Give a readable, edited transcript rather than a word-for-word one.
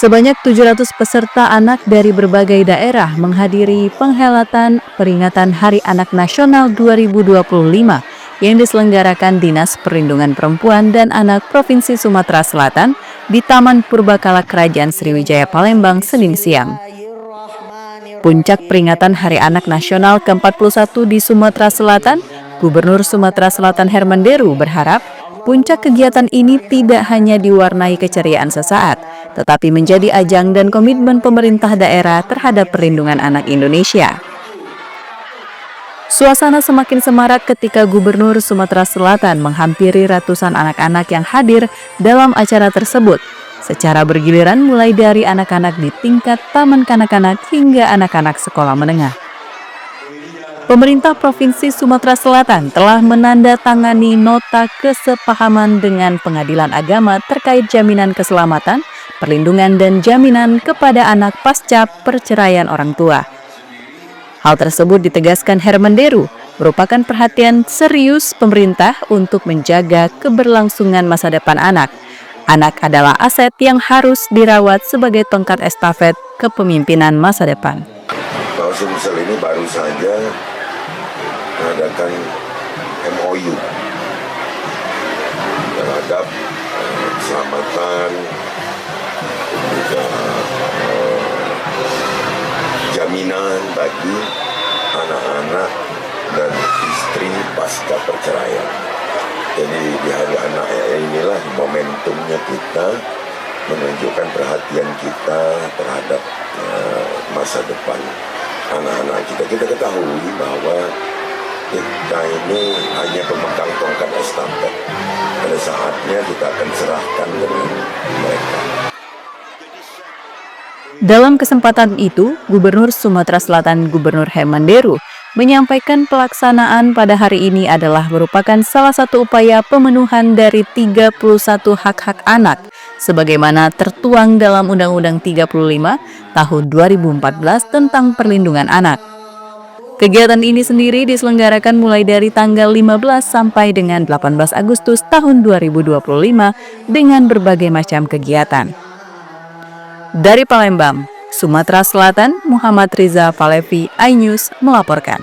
Sebanyak 700 peserta anak dari berbagai daerah menghadiri penghelatan peringatan Hari Anak Nasional 2025 yang diselenggarakan Dinas Perlindungan Perempuan dan Anak Provinsi Sumatera Selatan di Taman Purbakala Kerajaan Sriwijaya Palembang, Senin siang. Puncak peringatan Hari Anak Nasional ke-41 di Sumatera Selatan, Gubernur Sumatera Selatan Herman Deru berharap puncak kegiatan ini tidak hanya diwarnai keceriaan sesaat, tetapi menjadi ajang dan komitmen pemerintah daerah terhadap perlindungan anak Indonesia. Suasana semakin semarak ketika Gubernur Sumatera Selatan menghampiri ratusan anak-anak yang hadir dalam acara tersebut, secara bergiliran mulai dari anak-anak di tingkat taman kanak-kanak hingga anak-anak sekolah menengah. Pemerintah Provinsi Sumatera Selatan telah menandatangani nota kesepahaman dengan Pengadilan Agama terkait jaminan keselamatan, perlindungan dan jaminan kepada anak pasca perceraian orang tua. Hal tersebut ditegaskan Herman Deru merupakan perhatian serius pemerintah untuk menjaga keberlangsungan masa depan anak. Anak adalah aset yang harus dirawat sebagai tongkat estafet kepemimpinan masa depan. Sumsel ini baru saja mengadakan MOU terhadap keselamatan, juga jaminan bagi anak-anak dan istri pasca perceraian. Jadi di Hari Anak inilah momentumnya kita menunjukkan perhatian kita terhadap masa depan anak-anak kita. Kita ketahui bahwa kita ini hanya pemegang tongkat estafet. Pada saatnya kita akan serahkan dengan mereka. Dalam kesempatan itu, Gubernur Sumatera Selatan Gubernur Herman Deru menyampaikan pelaksanaan pada hari ini adalah merupakan salah satu upaya pemenuhan dari 31 hak-hak anak sebagaimana tertuang dalam Undang-Undang 35 tahun 2014 tentang perlindungan anak. Kegiatan ini sendiri diselenggarakan mulai dari tanggal 15 sampai dengan 18 Agustus tahun 2025 dengan berbagai macam kegiatan. Dari Palembang, Sumatera Selatan, Muhammad Riza Falevi, iNews melaporkan.